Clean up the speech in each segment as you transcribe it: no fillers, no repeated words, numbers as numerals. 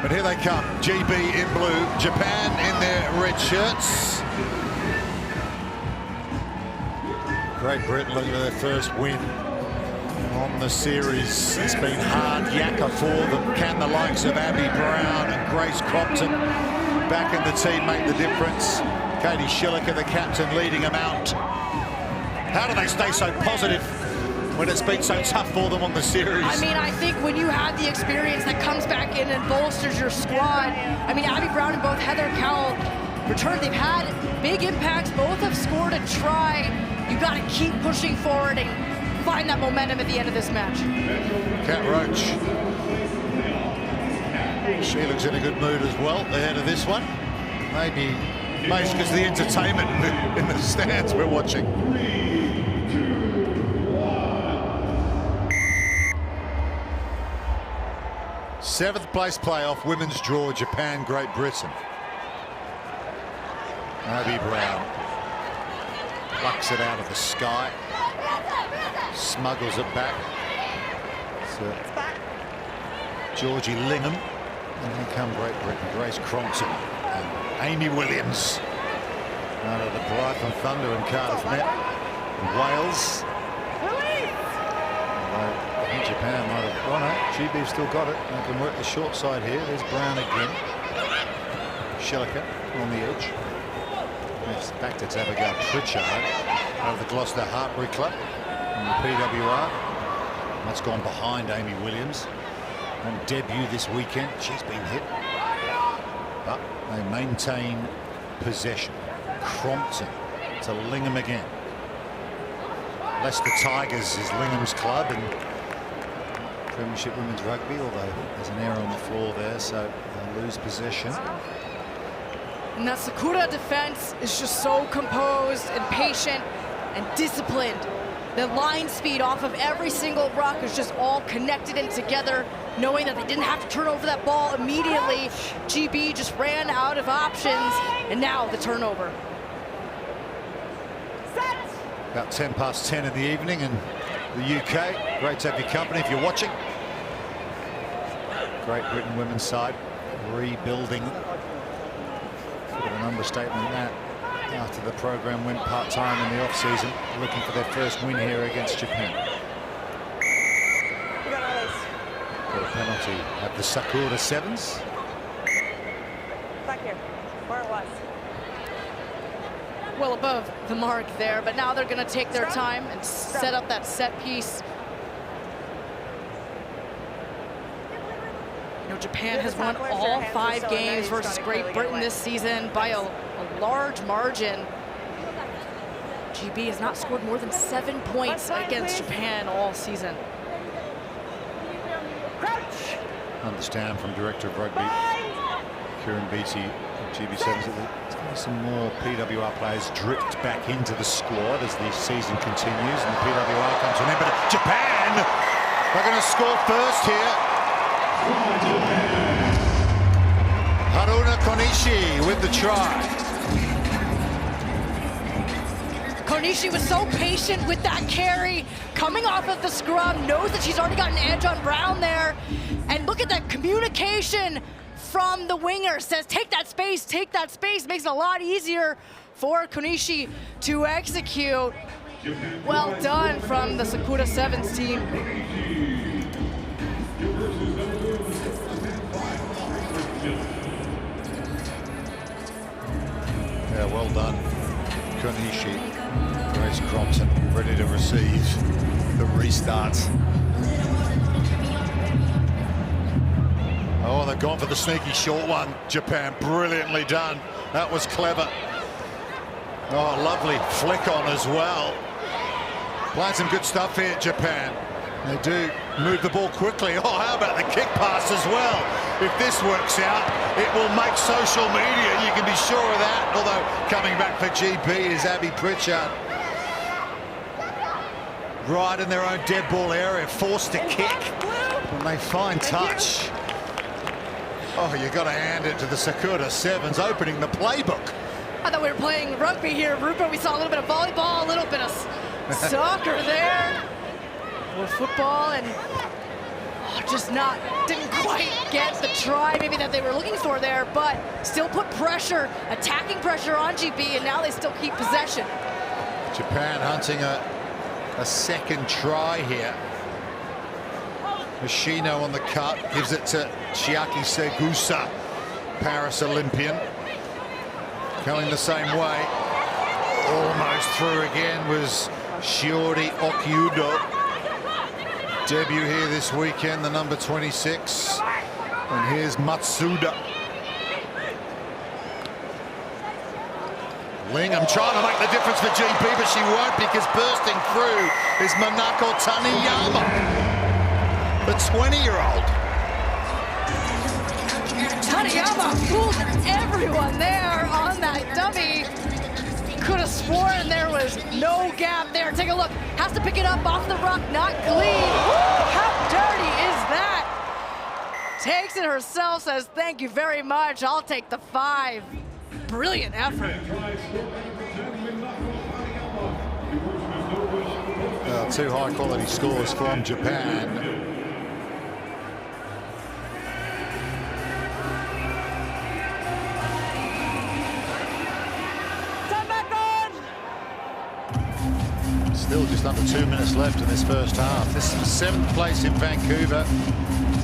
But here they come, GB in blue, Japan in their red shirts. Great Britain looking for their first win on the series. It's been hard yakka for them. Can the likes of Abby Brown and Grace Crompton back in the team make the difference? Katie Hsbc, the captain, leading them out. How do they stay so positive when it's been so tough for them on the series? I mean, I think when you have the experience that comes back in and bolsters your squad, I mean, Abby Brown and both Heather Cowell returned. They've had big impacts. Both have scored a try. You got to keep pushing forward and find that momentum at the end of this match. Kat Roach. She looks in a good mood as well ahead of this one. Maybe because of the entertainment in the stands we're watching. Seventh place playoff, women's draw, Japan, Great Britain. Abby Brown plucks it out of the sky, smuggles it back. Georgie Lingham, and here come Great Britain, Grace Crompton and Amy Williams out of the Brighton Thunder and Cardiff Met. Wales. I think Japan might have. Oh no, GB's still got it. They can work the short side here. There's Brown again. Hsbc on the edge. Next back to Abigail Pritchard out of the Gloucester Hartbury Club on the PWR. That's gone behind Amy Williams on debut this weekend. She's been hit, but they maintain possession. Crompton to Lingham again. Leicester Tigers is Lingham's club in Premiership Women's Rugby, although there's an error on the floor there, so they'll lose possession. And that Sakura defense is just so composed and patient and disciplined. The line speed off of every single ruck is just all connected and together, knowing that they didn't have to turn over that ball immediately. GB just ran out of options, and now the turnover. About 10 past 10 in the evening in the UK. Great to have your company if you're watching. Great Britain women's side rebuilding. Bit of an understatement that after the program went part-time in the off-season, looking for their first win here against Japan. Got a penalty at the Sakura Svns. Back here, where it was. Well above the mark there, but now they're going to take their time and set up that set piece. You know, Japan has won all 5 games versus Great Britain this season by a large margin. GB has not scored more than 7 points against Japan all season. Understand from Director of Rugby, Kieran Beattie of GB Sevens, that there's going to be some more PWR players dripped back into the squad as the season continues and the PWR comes to an end. But Japan are going to score first here. Haruna Konishi with the try. Konishi was so patient with that carry, coming off of the scrum, knows that she's already got an edge on Brown there. And look at that communication from the winger. Says, take that space, makes it a lot easier for Konishi to execute. Well done from the Sakura Svns team. Yeah, well done, Konishi. Grace Crompton ready to receive the restart. Oh, they've gone for the sneaky short one. Japan, brilliantly done. That was clever. Oh, lovely flick on as well. Playing some good stuff here, Japan. They do move the ball quickly. Oh, how about the kick pass as well? If this works out, it will make social media, you can be sure of that. Although coming back for GB is Abby Pritchard. Right in their own dead ball area, forced to kick. And they find touch. Oh, you got to hand it to the Sakura Svns, opening the playbook. I thought we were playing rugby here, Rupert. We saw a little bit of volleyball, a little bit of soccer there. Or football, and didn't quite get the try maybe that they were looking for there, but still put pressure, attacking pressure on GB, and now they still keep possession. Japan hunting a second try here. Hoshino on the cut, gives it to Chiaki Segusa, Paris Olympian. Going the same way. Almost through again was Shiori Okiudo. Debut here this weekend, the number 26. And here's Matsuda. Lingham trying to make the difference for GB, but she won't, because bursting through is Manako Taniyama, the 20-year-old. Taniyama fooled everyone there on that dummy. Could have sworn there was no gap there. Take a look. Has to pick it up off the rock, not clean. Woo, how dirty is that? Takes it herself, says, thank you very much. I'll take the 5. Brilliant effort. Two high-quality scores from Japan. Still just under 2 minutes left in this first half. This is 7th place in Vancouver.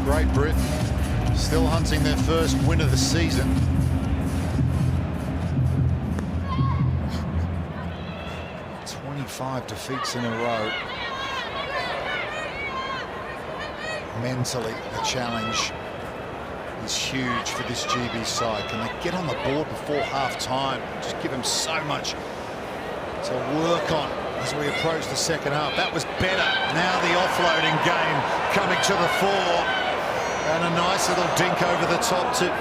Great Britain still hunting their first win of the season. Five defeats in a row. Mentally, the challenge is huge for this GB side. Can they get on the board before half-time? Just give them so much to work on as we approach the second half. That was better. Now the offloading game coming to the fore. And a nice little dink over the top to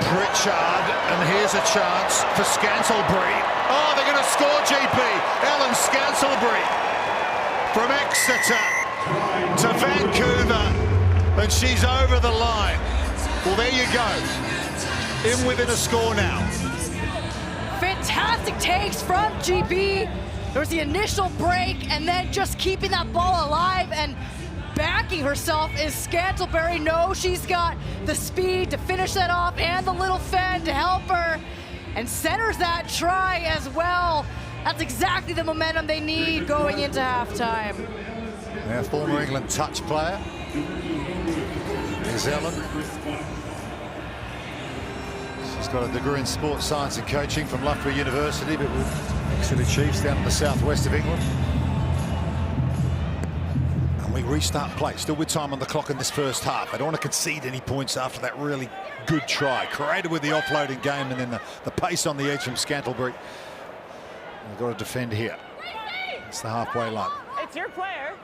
Pritchard. And here's a chance for Scantlebury. Oh, they're going to score, GP. Ellen Scantlebury from Exeter to Vancouver, and she's over the line. Well, there you go. In within a score now. Fantastic takes from GB. There was the initial break, and then just keeping that ball alive and backing herself is Scantlebury. No, she's got the speed to finish that off and the little fend to help her. And centers that try as well. That's exactly the momentum they need going into halftime. Yeah, former England touch player is Ellen. She's got a degree in sports science and coaching from Loughborough University, but with Exeter Chiefs down in the southwest of England. And we restart play, still with time on the clock in this first half. I don't want to concede any points after that really good try. Created with the offloading game, and then the pace on the edge from Scantlebury. We've got to defend here. It's the halfway line. It's your player.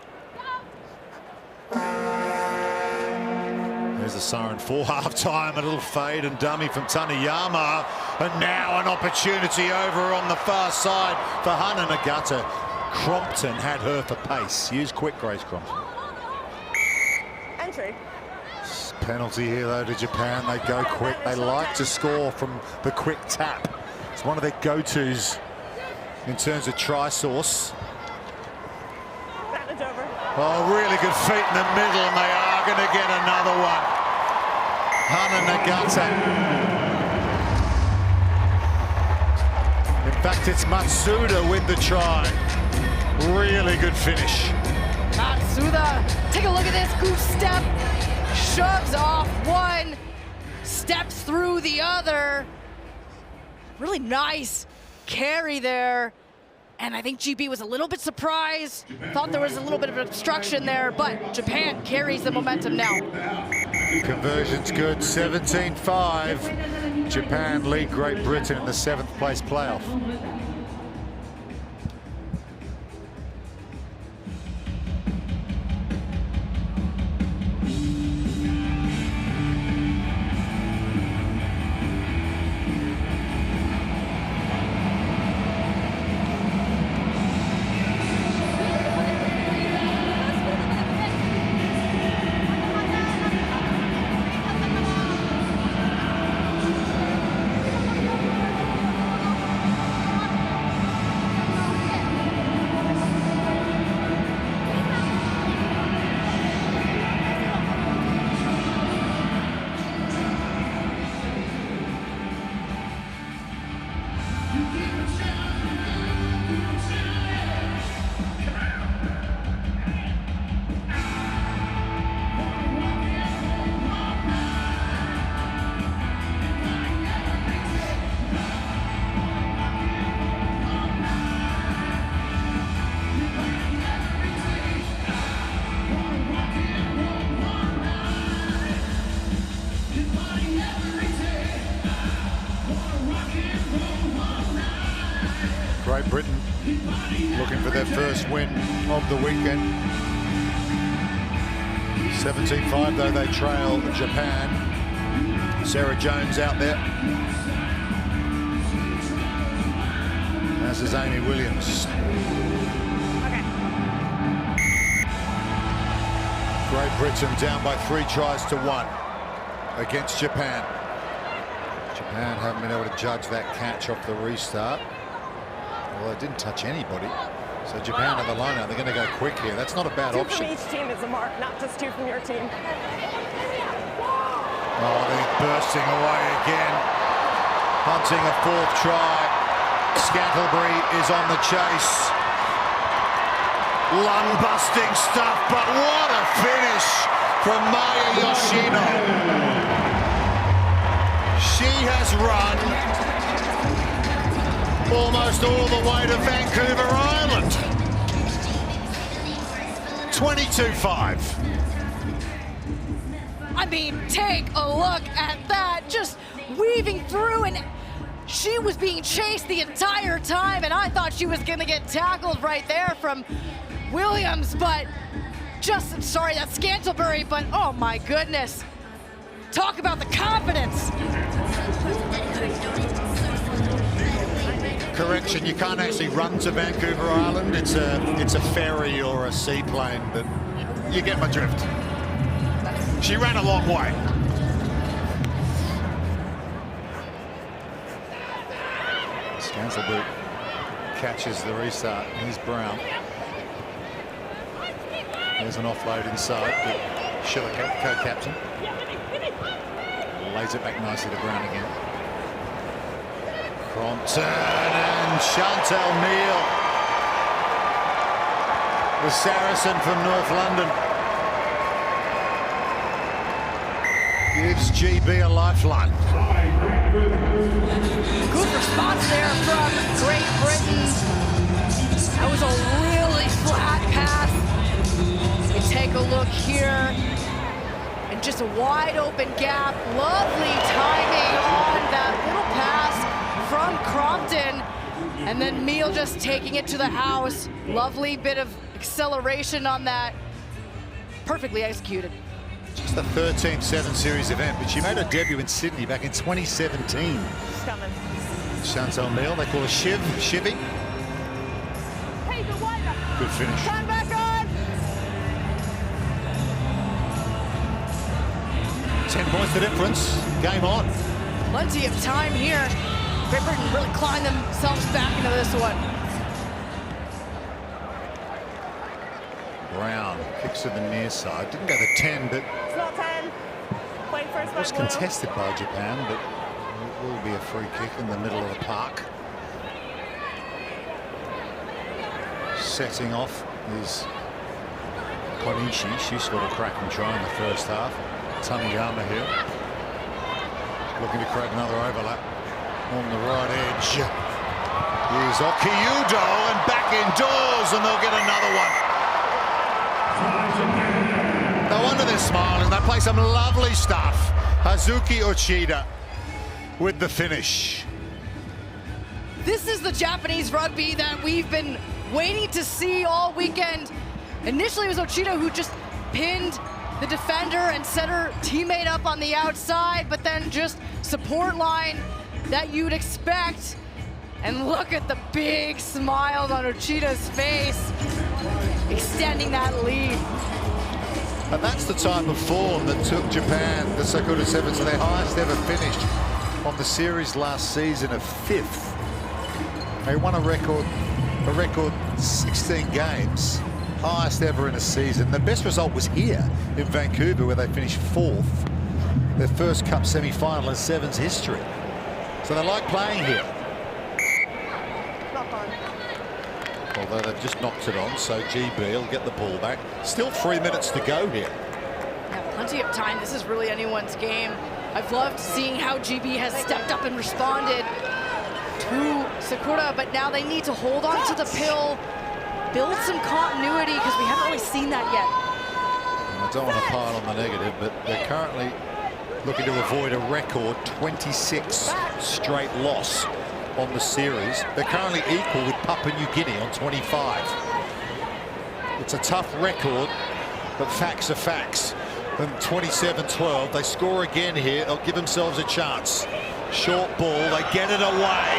There's a siren for half-time, a little fade and dummy from Taniyama. And now an opportunity over on the far side for Hana Nagata. Crompton had her for pace. Use quick, Grace Crompton. Entry. Penalty here, though, to Japan. They go quick. They like to score from the quick tap. It's one of their go-tos in terms of try source. That is over. Oh, really good feet in the middle, and they are going to get another one. Hana Nagata. In fact, it's Matsuda with the try. Really good finish. Matsuda, take a look at this goose step. Shoves off one, steps through the other. Really nice carry there. And I think GB was a little bit surprised. Thought there was a little bit of obstruction there, but Japan carries the momentum now. Conversion's good, 17-5. Japan lead Great Britain in the 7th place playoff. their first win of the weekend. 17-5 though they trail Japan. Sarah Jones out there. This is Amy Williams. Okay. Great Britain down by 3 tries to 1 against Japan. Japan haven't been able to judge that catch off the restart. Well, it didn't touch anybody. So Japan have a line out. They're going to go quick here. That's not a bad 2 option. from each team is a mark, not just 2 from your team. Oh, they're bursting away again. Hunting a 4th try. Scantlebury is on the chase. Lung-busting stuff, but what a finish from Maya Yoshino. She has run almost all the way to Vancouver Island. 22-5. I mean, take a look at that, just weaving through, and she was being chased the entire time, and I thought she was gonna get tackled right there from Williams, but just, sorry, that's Scantlebury, but oh my goodness. Talk about the confidence. Correction, you can't actually run to Vancouver Island. It's a ferry or a seaplane, but you get my drift. She ran a long way. Scantlebury catches the restart. Here's Brown. There's an offload inside. Hsbc, co-captain, lays it back nicely to Brown again. Crompton and Chantal Neal. The Saracen from North London gives GB a lifeline. Good response there from Great Britain. That was a really flat pass. We take a look here, and just a wide open gap. Lovely timing on that little pass from Crompton, and then Meal just taking it to the house. Lovely bit of acceleration on that. Perfectly executed. Just the 13th Seven Series event, but she made her debut in Sydney back in 2017. She's coming. Chantal Neal, they call her Shivy. Hey, the wider. Good finish. Time back on. 10 points the difference. Game on. Plenty of time here. Great Britain really clawing themselves back into this one. Brown kicks to the near side. Didn't go to 10, but It's not 10. Playing first was by Blue. contested by Japan, but it will be a free kick in the middle of the park. Setting off is Konishi. She scored a cracking try in the first half. Taniyama here, looking to create another overlap on the right edge. Here's Okiyudo, and back indoors, and they'll get another one. No wonder they're smiling. They play some lovely stuff. Hazuki Uchida with the finish. This is the Japanese rugby that we've been waiting to see all weekend. Initially, it was Uchida who just pinned the defender and set her teammate up on the outside, but then just support line that you'd expect. And look at the big smiles on Uchida's face, extending that lead. And that's the type of form that took Japan, the Sakura Sevens, to their highest ever finish on the series last season of 5th. They won a record 16 games, highest ever in a season. The best result was here in Vancouver, where they finished 4th, their first Cup semi-final in Sevens history. So they like playing here. Knock on. Although they've just knocked it on, so GB will get the ball back. Still 3 minutes to go here. Yeah, plenty of time. This is really anyone's game. I've loved seeing how GB has stepped up and responded to Sakura, but now they need to hold on to the pill, build some continuity, because we haven't really seen that yet. And I don't want to pile on the negative, but they're currently looking to avoid a record 26 straight loss on the series. They're currently equal with Papua New Guinea on 25. It's a tough record, but facts are facts. And 27-12, they score again here. They'll give themselves a chance. Short ball, they get it away,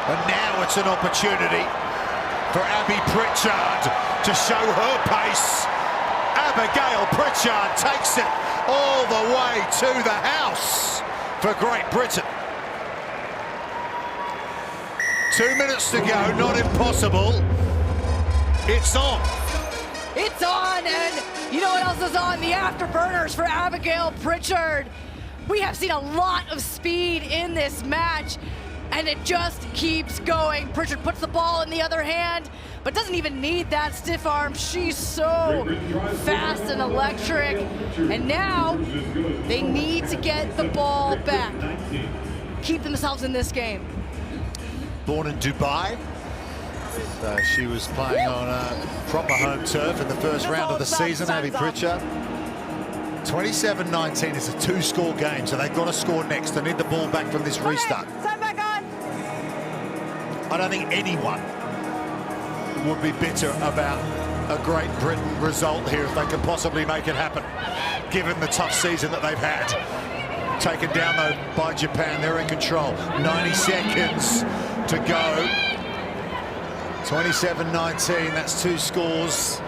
and now it's an opportunity for Abby Pritchard to show her pace. Abigail Pritchard takes it all the way to the house for Great Britain. 2 minutes to go, not impossible. It's on. It's on, and you know what else is on? The afterburners for Abigail Pritchard. We have seen a lot of speed in this match, and it just keeps going. Pritchard puts the ball in the other hand, but doesn't even need that stiff arm. She's so fast and electric. And now they need to get the ball back, keep themselves in this game. Born in Dubai. She was playing on proper home turf in the first round of the season, Abby Pritchard. 27-19 is a 2-score game, so they've got to score next. They need the ball back from this restart. Time back on. I don't think anyone would be bitter about a Great Britain result here if they could possibly make it happen, given the tough season that they've had. Taken down, though, by Japan. They're in control. 90 seconds to go. 27-19, that's 2 scores.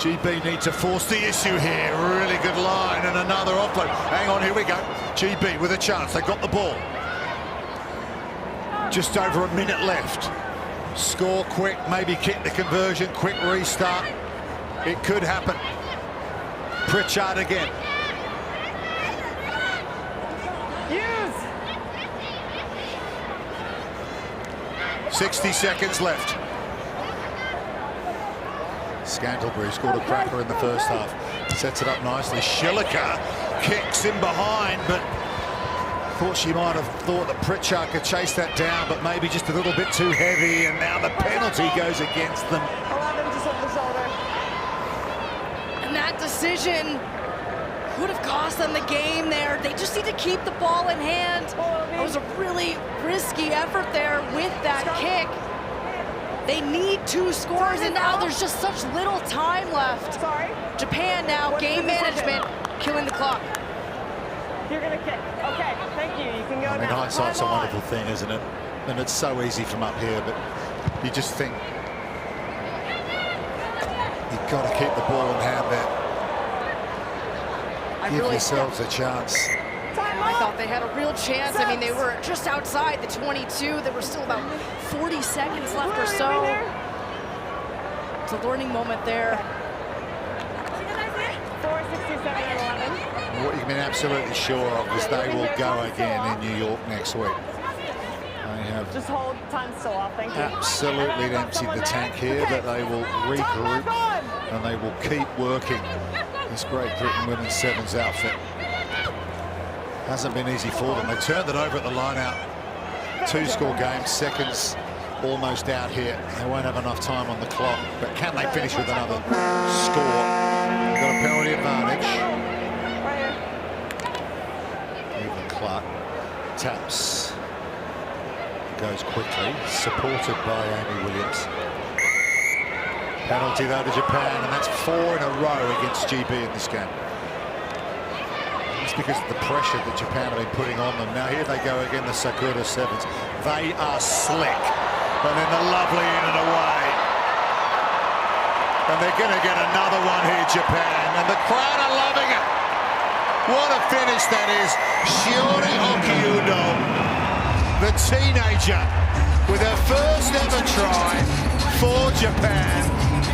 GB need to force the issue here. Really good line and another offload. Hang on, here we go. GB with a chance. They've got the ball. Just over a minute left. Score quick, maybe kick the conversion, quick restart. It could happen. Pritchard again. 60 seconds left. Scantlebury scored a cracker in the first half. Sets it up nicely. Schilliker kicks in behind, but thought she might have thought that Pritchard could chase that down, but maybe just a little bit too heavy, and now the penalty goes against them. 11 just over the shoulder. And that decision would have cost them the game there. They just need to keep the ball in hand. It was a really risky effort there with that kick. They need 2 scores, and now there's just such little time left. Sorry. Japan now, game management, killing the clock. You're gonna kick. Okay, thank you. You can go now. I mean, hindsight's a wonderful thing, isn't it? And it's so easy from up here, but you just think you've got to keep the ball in hand there. Give yourselves a chance. I thought they had a real chance. I mean, they were just outside the 22. There were still about 40 seconds left or so. It's a learning moment there. 4:67 and 11. What you can be absolutely sure of is they will go again in New York next week. They have Just hold time still off, thank you. absolutely emptied the tank here, but they will regroup and they will keep working this Great Britain women's sevens outfit. Hasn't been easy for them. They turned it over at the line out. 2-score game, seconds almost out here. They won't have enough time on the clock, but can they finish with another score? They've got a penalty advantage. Even Clark taps. Goes quickly, supported by Amy Williams. Penalty though to Japan, and that's 4 in a row against GB in this game. It's because of the pressure that Japan have been putting on them. Now here they go again, the Sakura Sevens. They are slick, and then the lovely in and away. And they're going to get another one here, Japan, and the crowd are loving it. What a finish that is. Shiori Okiudo, the teenager, with her first ever try for Japan.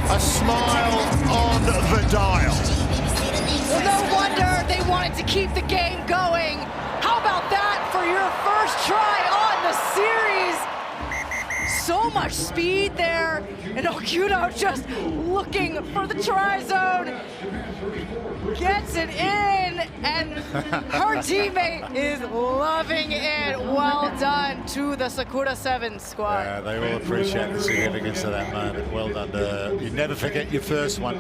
A smile on the dial. Well, no wonder they wanted to keep the game going. How about that for your first try on the series? So much speed there, and Okudo just looking for the try zone. Gets it in, and her teammate is loving it. Well done to the Sakura Sevens squad. Yeah, they will appreciate the significance of that moment. Well done to her. You never forget your first one.